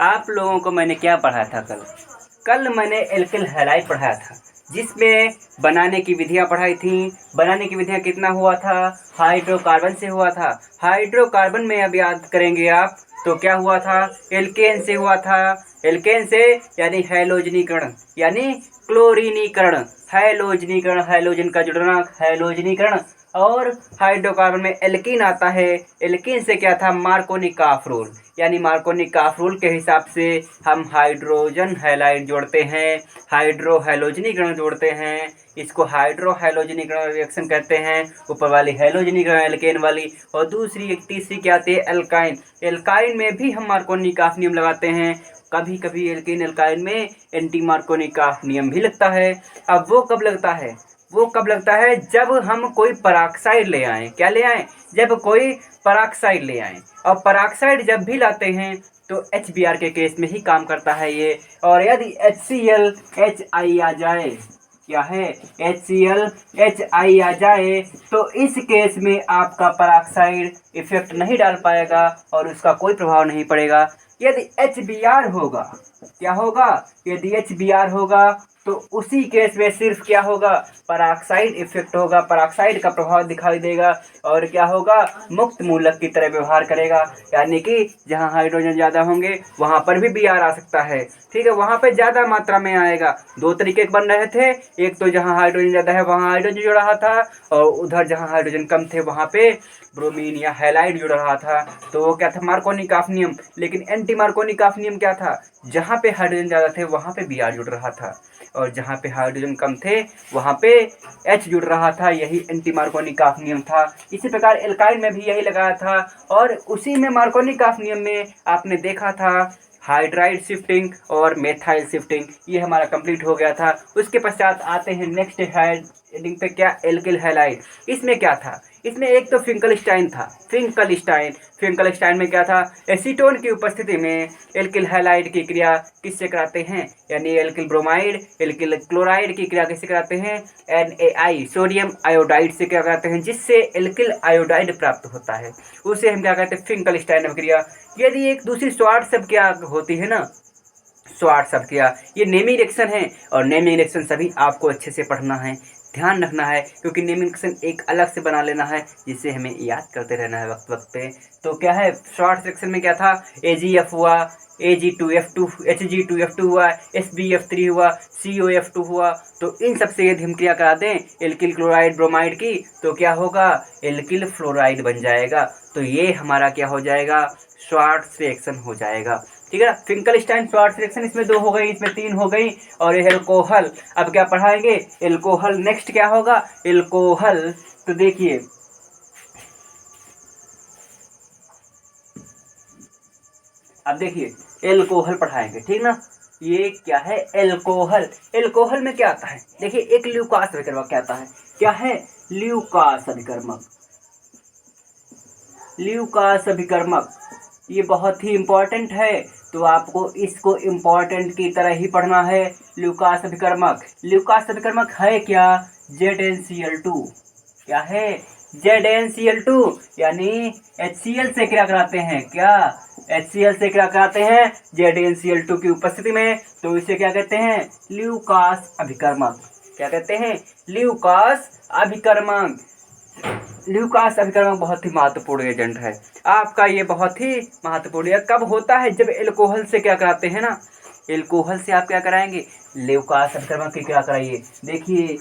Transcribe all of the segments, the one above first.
आप लोगों को मैंने क्या पढ़ाया था कल मैंने एल्किल हैलाइड पढ़ाया था, जिसमें बनाने की विधियां पढ़ाई थी। बनाने की विधियां कितना हुआ था, हाइड्रोकार्बन से हुआ था। हाइड्रोकार्बन में अब याद करेंगे आप तो क्या हुआ था, एल्केन से हुआ था। एल्केन से यानी हैलोजनीकरण यानी क्लोरीनीकरण, हैलोजनीकरण हैलोजन का जुड़ना, हैलोजनीकरण। और हाइड्रोकार्बन में एल्कीन आता है। एल्कीन से क्या था, मार्कोनी-काफ रूल, यानी मार्कोनी-काफ रूल के हिसाब से हम हाइड्रोजन हैलाइड जोड़ते हैं, हाइड्रो हैलोजनीकरण जोड़ते हैं। इसको हाइड्रो हैलोजनीकरण रिएक्शन कहते हैं, ऊपर वाली हैलोजनीकरण एल्केन वाली। और दूसरी एक तीसरी क्या आती है, एल्काइन। एल्काइन में भी हम मार्कोनी-काफ नियम लगाते हैं। कभी कभी एल्कीन एल्काइन में एंटी मार्कोनी-काफ नियम भी लगता है। अब वो कब लगता है, वो कब लगता है, जब हम कोई पराक्साइड ले आए। क्या ले आए, जब कोई पराक्साइड ले आए। और पराक्साइड जब भी लाते हैं तो HBr के केस में ही काम करता है ये। और यदि HCl HI आ जाए, क्या है, HCl HI आ जाए तो इस केस में आपका पराक्साइड इफेक्ट नहीं डाल पाएगा और उसका कोई प्रभाव नहीं पड़ेगा। यदि HBr होगा, क्या होगा, यदि HBr होगा तो उसी केस में सिर्फ क्या होगा, पराक्साइड इफेक्ट होगा, पराक्साइड का प्रभाव दिखाई देगा। और क्या होगा, मुक्त मूलक की तरह व्यवहार करेगा, यानी कि जहां हाइड्रोजन ज़्यादा होंगे वहां पर भी Br आ सकता है। ठीक है, वहां पे ज़्यादा मात्रा में आएगा। दो तरीके बन रहे थे, एक तो जहां हाइड्रोजन ज़्यादा है वहां हाइड्रोजन जुड़ रहा था, और उधर जहां हाइड्रोजन कम थे वहां पे ब्रोमीन या हैलाइड जुड़ रहा था। तो वो क्या था, मार्कोनी-काफ नियम। लेकिन एंटी मार्कोनी-काफ नियम क्या था, जहां पे हाइड्रोजन ज़्यादा थे वहां पे Br जुड़ रहा था, और जहाँ पे हाइड्रोजन कम थे वहाँ पे H जुड़ रहा था। यही एंटी मार्कोनी-काफ नियम था। इसी प्रकार एल्काइन में भी यही लगाया था। और उसी में मार्कोनी-काफ नियम में आपने देखा था हाइड्राइड शिफ्टिंग और मेथाइल शिफ्टिंग, ये हमारा कंप्लीट हो गया था। उसके पश्चात आते हैं नेक्स्ट हेडिंग पे, क्या, एल्किल हैलाइड। इसमें क्या था, इसमें एक तो फिंकलस्टाइन था। फिंकलस्टाइन में क्या था, एसीटोन की उपस्थिति में एल्किल हैलाइड की क्रिया किससे कराते हैं, यानी एल्किल ब्रोमाइड एल्किल क्लोराइड की क्रिया किससे कराते हैं, NaI सोडियम आयोडाइड से क्या कराते हैं, जिससे एल्किल आयोडाइड प्राप्त होता है। उसे हम क्या कहते हैं, फिंकलस्टाइन क्रिया। यदि एक दूसरी श्वार्ट्ज क्रिया होती है ना, श्वार्ट्ज क्रिया, ये नेमिंग रिएक्शन है। और नेमिंग रिएक्शन सभी आपको अच्छे से पढ़ना है, ध्यान रखना है, क्योंकि नेमिंग रिएक्शन एक अलग से बना लेना है, जिससे हमें याद करते रहना है वक्त वक्त पे। तो क्या है, श्वार्ट्ज रिएक्शन में क्या था, AgF हुआ, Ag2F2 Hg2F2 हुआ, SbF3 हुआ, COF2 हुआ। तो इन सबसे यदि हम क्रिया करा दें एल्किल क्लोराइड ब्रोमाइड की तो क्या होगा, एल्किल फ्लोराइड बन जाएगा। तो ये हमारा क्या हो जाएगा, श्वार्ट्ज रिएक्शन हो जाएगा। ठीक है ना, फिंकलस्टाइन श्वार्ट्ज रिएक्शन इसमें 2 हो गई, इसमें 3 हो गई। और ये एल्कोहल, अब क्या पढ़ाएंगे, एल्कोहल। नेक्स्ट क्या होगा, एल्कोहल। तो देखिए, अब देखिए एल्कोहल पढ़ाएंगे, ठीक ना। ये क्या है, एल्कोहल। एल्कोहल में क्या आता है, देखिए एक ल्यूकास अभिकर्मक क्या आता है, क्या है, ल्यूकास अभिकर्मक। ल्यूकास अभिकर्मक ये बहुत ही इंपॉर्टेंट है, तो आपको इसको इंपॉर्टेंट की तरह ही पढ़ना है। ल्यूकास अभिकर्मक, ल्यूकास अभिकर्मक है क्या, ZnCl2। क्या है, ZnCl2, यानी HCl से क्या कराते हैं, क्या, HCl से क्या कराते हैं, ZnCl2 की उपस्थिति में। तो इसे क्या कहते हैं, ल्यूकास अभिकर्मक। क्या कहते हैं, ल्यूकास अभिकर्मक। ल्यूकास अभिकर्मक बहुत ही महत्वपूर्ण एजेंट है आपका, ये बहुत ही महत्वपूर्ण है। कब होता है, जब एल्कोहल से क्या कराते हैं ना, एल्कोहल से आप क्या कराएंगे, ल्यूकास अभिकर्मक की क्या कराइए। देखिए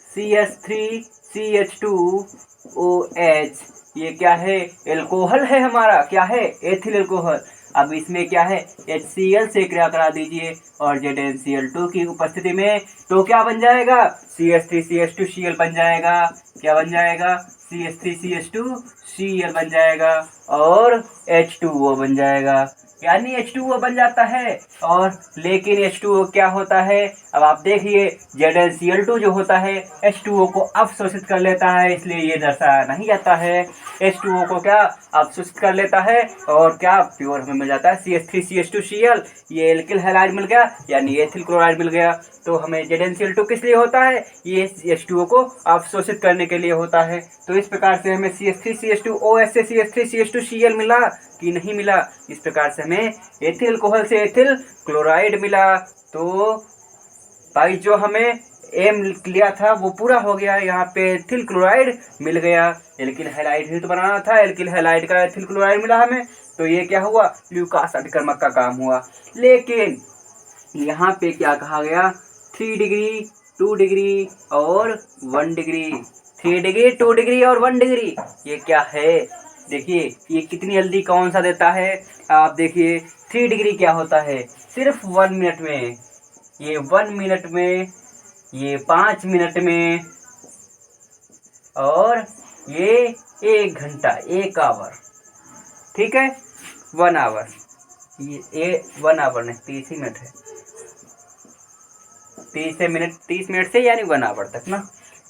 CH3CH2OH, ये क्या है, एल्कोहल है हमारा, क्या है, एथिल एल्कोहल। अब इसमें क्या है, HCl से क्रिया करा दीजिए और ZnCl2 की उपस्थिति में, तो क्या बन जाएगा, CH3CH2Cl बन जाएगा। क्या बन जाएगा, CH3CH2Cl बन जाएगा और H2O बन जाएगा, यानी H2O बन जाता है। और लेकिन H2O क्या होता है, अब आप देखिए ZnCl2 जो होता है H2O को अवशोषित कर लेता है, इसलिए ये दर्शाया नहीं जाता है। H2O को क्या अवशोषित कर लेता है और क्या प्योर हमें मिल जाता है CH3CH2Cl। ये एल्किल हैलाइड मिल गया, यानी एथिल क्लोराइड मिल गया। तो हमें ZnCl2 किस लिए होता है, ये H2O को अवशोषित करने के लिए होता है। तो इस प्रकार से हमें CH3CH2OH से CH3CH2Cl मिला कि नहीं मिला, इस प्रकार से हमें एथिल अल्कोहल से एथिल क्लोराइड मिला। तो भाई जो हमें एम लिया था वो पूरा हो गया। यहाँ पे एथिल क्लोराइड मिल गया। एल्किल हैलाइड ही तो बनाना था, एल्किल हैलाइड का एथिल क्लोराइड मिला हमें, तो ये क्या हुआ, ल्यूकास अभिकर्मक का काम हुआ। लेकिन यहाँ पे क्या कहा गया, 3 डिग्री 2 डिग्री और 1 डिग्री, 3 डिग्री 2 डिग्री और 1 डिग्री, ये क्या है। देखिए ये कितनी जल्दी कौन सा देता है। आप देखिए 3 डिग्री क्या होता है, सिर्फ 1 मिनट में, ये 1 मिनट में, ये 5 मिनट में, और ये 1 घंटा, 1 आवर, ठीक है, 1 आवर, ये 1 आवर नहीं 30 ही मिनट है, 30 मिनट से यानी 1 आवर तक ना।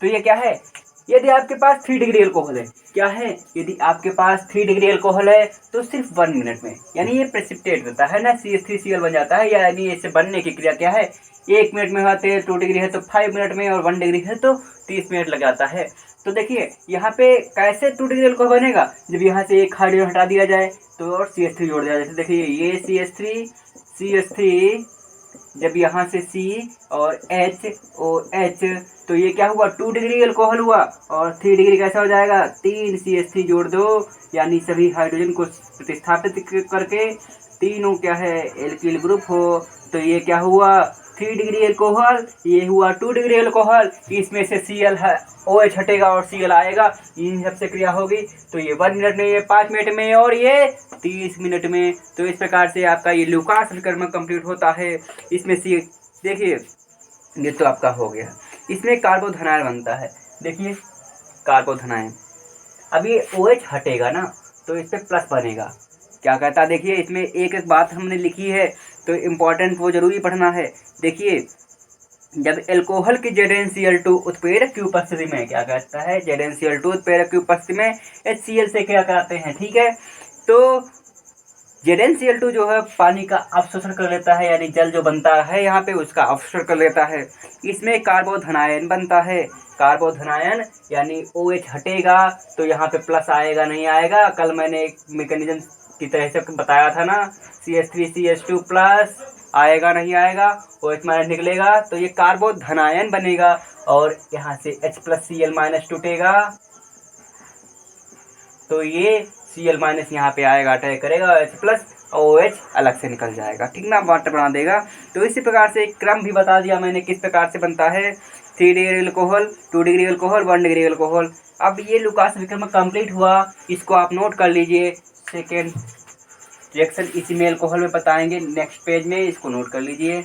तो ये क्या है, यदि आपके पास 3 डिग्री अल्कोहल है, क्या है, यदि आपके पास 3 डिग्री अल्कोहल है तो सिर्फ 1 मिनट में, यानी ये प्रेसिपिटेट होता है ना, CH3Cl बन जाता है, यानी इससे बनने की क्रिया क्या है, 1 मिनट में होते हैं। 2 डिग्री है तो 5 मिनट में, और 1 डिग्री है तो 30 मिनट लग जाता है। तो देखिए यहाँ पे कैसे 2 डिग्री अल्कोहल बनेगा, जब यहाँ से एक हाइड्रोजन हटा दिया जाए तो और CH3 जोड़ दिया जाए। जैसे देखिए ये CH3 जब यहाँ से C और HOH, तो ये क्या हुआ, 2 डिग्री अल्कोहल हुआ। और 3 डिग्री कैसा हो जाएगा, 3 CH3 जोड़ दो, यानी सभी हाइड्रोजन को प्रतिस्थापित करके तीनों क्या है, एल्किल ग्रुप हो। तो ये क्या हुआ, 3 डिग्री अल्कोहल, ये हुआ 2 डिग्री अल्कोहल। इसमें से Cl है, OH हटेगा और Cl आएगा, इन सबसे क्रिया होगी। तो ये 1 मिनट में, ये 5 मिनट में, और ये 30 मिनट में। तो इस प्रकार से आपका ये ल्यूकास अभिकर्मक कंप्लीट होता है। इसमें देखिए ये तो आपका हो गया। इसमें कार्बोधनायन बनता है, देखिए कार्बोधनायन, अब ये OH हटेगा ना तो इस पर प्लस बनेगा। क्या कहता है, देखिए इसमें एक एक बात हमने लिखी है तो इम्पोर्टेंट वो जरूरी पढ़ना है। देखिए जब एल्कोहल की ZnCl2 उत्प्रेरक की उपस्थिति में, क्या कहता है, ZnCl2 उत्प्रेरक की उपस्थिति में HCl से क्या कराते हैं, ठीक है। तो ZnCl2 जो है पानी का अवशोषण कर लेता है, यानी जल जो बनता है यहाँ पे उसका अवशोषण कर लेता है। इसमें कार्बोधनायन बनता है, कार्बोधनायन यानी OH हटेगा तो यहाँ पे प्लस आएगा नहीं आएगा, कल मैंने एक मैकेनिज्म की तरह से बताया था ना, CH3CH2 प्लस आएगा नहीं आएगा, OH माइनस निकलेगा तो ये कार्बोधनायन बनेगा, और यहाँ से H+Cl- टूटेगा तो ये Cl- यहाँ पे आएगा, अटैक करेगा, H+ OH अलग से निकल जाएगा, ठीक ना, वाटर बना देगा। तो इसी प्रकार से क्रम भी बता दिया मैंने किस प्रकार से बनता है, 3 degree alcohol, 2 degree alcohol, 1 degree alcohol. अब ये ल्यूकास अभिकर्मक कंप्लीट हुआ, इसको आप नोट कर लीजिए। सेकेंड रिएक्शन इसी में अल्कोहल में बताएंगे नेक्स्ट पेज में, इसको नोट कर लीजिए।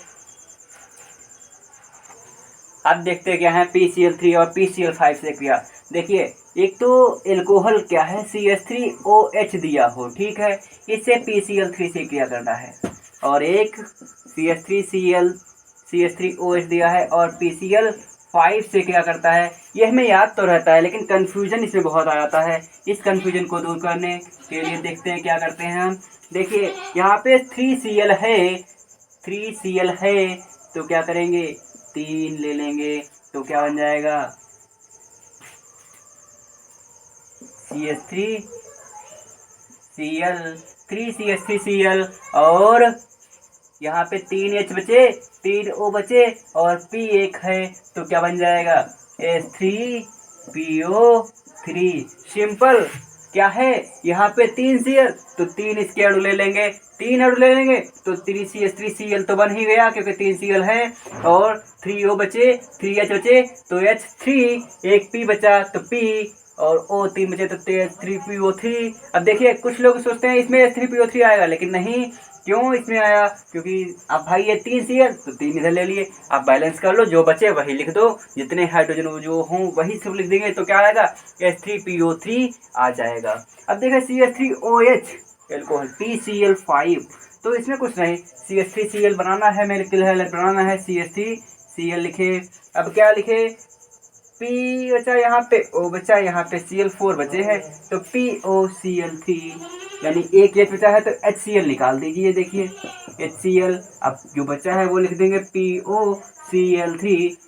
अब देखते हैं क्या है, PCl3 और PCl5 से क्रिया। देखिए एक तो एल्कोहल क्या है, CH3OH दिया हो, ठीक है, इससे PCl3 से क्रिया करना है, और एक CH3OH दिया है और PCl5 से क्या करता है। ये हमें याद तो रहता है लेकिन कन्फ्यूजन इसमें बहुत आ जाता है। इस कन्फ्यूजन को दूर करने के लिए देखते हैं क्या करते हैं हम। देखिए यहाँ पे 3Cl है तो क्या करेंगे, 3 ले लेंगे तो क्या बन जाएगा, CH3Cl, और यहाँ पे 3H बचे, 3O बचे, और P एक है तो क्या बन जाएगा, H3PO3। सिंपल क्या है, यहाँ पे 3Cl तो 3 इसके अणु ले लेंगे, 3 अणु ले लेंगे तो 3CH3Cl तो बन ही गया क्योंकि 3Cl है, और 3O बचे, 3H बचे तो H3, एक P बचा तो P, और O3 बचे तो H3PO3। अब देखिए कुछ लोग सोचते हैं इसमें H3PO3 आएगा, लेकिन नहीं, क्यों इसमें आया, क्योंकि अब भाई ये 3Cl तो 3 इधर ले लिए, आप बैलेंस कर लो, जो बचे वही लिख दो, जितने हाइड्रोजन जो हों वही सब लिख देंगे तो क्या आएगा, H3PO3 आ जाएगा। अब देखिए CH3OH एल्कोहल PCl5, तो इसमें कुछ नहीं, CH3Cl बनाना है, मेरे किल बनाना है, CH3Cl लिखे। अब क्या लिखे, P बचा यहाँ पे, O बचा यहाँ पे, Cl4 बचे हैं तो POCl3, यानी एक H बचा है तो HCl निकाल दीजिए। देखिए HCl, अब जो बचा है वो लिख देंगे POCl3।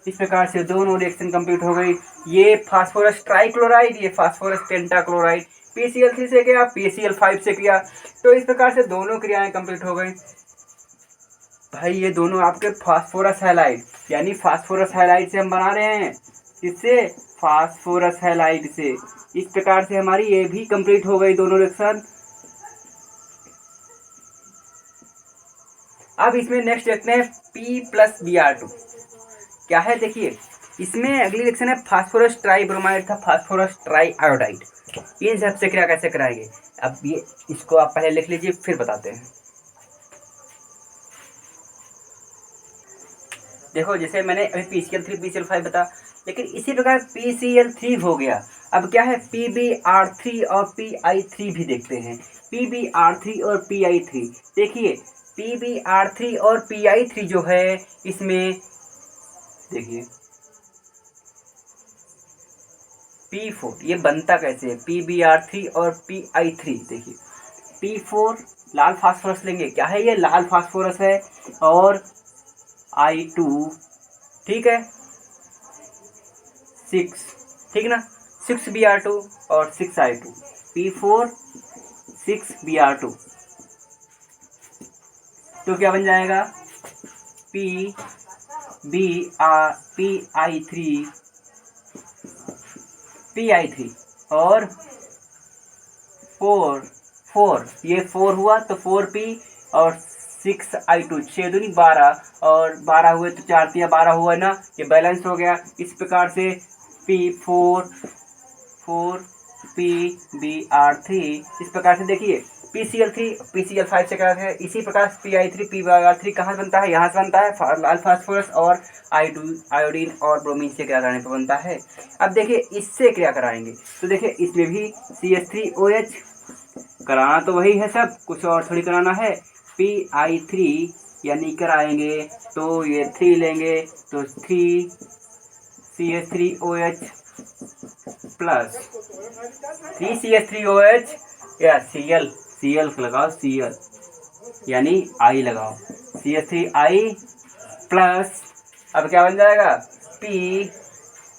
इस प्रकार से दोनों रिएक्शन कंप्लीट हो गई। ये फास्फोरस ट्राइक्लोराइड, ये फास्फोरस पेंटाक्लोराइड, PCl3 से किया, PCl5 से किया। तो इस प्रकार से दोनों क्रियाएं कंप्लीट हो गई। भाई ये दोनों आपके फास्फोरस हैलाइड, यानी फास्फोरस हैलाइड से हम बना रहे हैं, इससे फास्फोरस हैलाइड से। इस प्रकार से हमारी ये भी कंप्लीट हो गई दोनों रिएक्शन। अब इसमें नेक्स्ट देखते हैं P+Br2 क्या है। देखिए इसमें अगली रिएक्शन है फास्फोरस ट्राईब्रोमाइड था फास्फोरस ट्राई आयोडाइड। इन सबसे क्रिया कैसे कराएंगे, अब ये इसको आप पहले लिख लीजिए फिर बताते हैं। देखो जैसे मैंने अभी PCl3 PCl5 बता, लेकिन इसी प्रकार PCl3 हो गया। अब क्या है PbR3 और Pi3 भी देखते हैं। PbR3 और Pi3 देखिए, PbR3 और Pi3 जो है इसमें देखिए P4 ये बनता कैसे है, PbR3 और Pi3 देखिए P4 लाल फास्फोरस लेंगे, क्या है ये लाल फास्फोरस है, और I2 ठीक है 6, ठीक ना, 6Br2 और 6I2, P4 6Br2, तो क्या बन जाएगा Pi3 और 4 ये 4 हुआ तो 4P और 6I2 6 दूनी 12 और 12 हुए तो 4 तिया 12 हुआ ना, ये बैलेंस हो गया। इस प्रकार से P4 4PbR3 इस प्रकार से देखिए PCl3 PCl5 से क्या है, इसी प्रकार Pi3 PbR3 कहाँ बनता है, यहाँ से बनता है लाल फास्फोरस और आयोडीन और ब्रोमीन से क्रिया कराने पर बनता है। अब देखिए इससे क्रिया कराएंगे तो देखिए इसमें भी CH3OH कराना तो वही है, सब कुछ और थोड़ी कराना है। Pi3 यानी कराएंगे तो ये 3 लेंगे तो 3CH3OH प्लस 3CH3OH या Cl लगाओ, Cl यानी I लगाओ, CH3I प्लस अब क्या बन जाएगा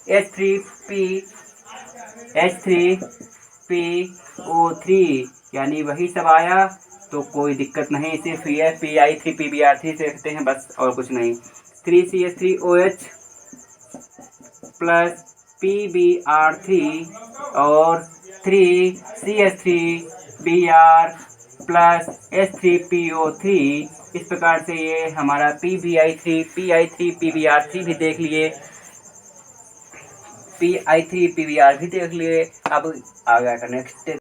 H3PO3 यानी वही सब आया, तो कोई दिक्कत नहीं, सिर्फ ये Pi3 PbR3 से रखते हैं बस और कुछ नहीं। 3CH3OH प्लस PbR3 और 3CH3Br प्लस H3PO3। इस प्रकार से ये हमारा Pi3 PbR3 भी देख लिए, Pi3 PbR भी देख लिए। अब आ गया नेक्स्ट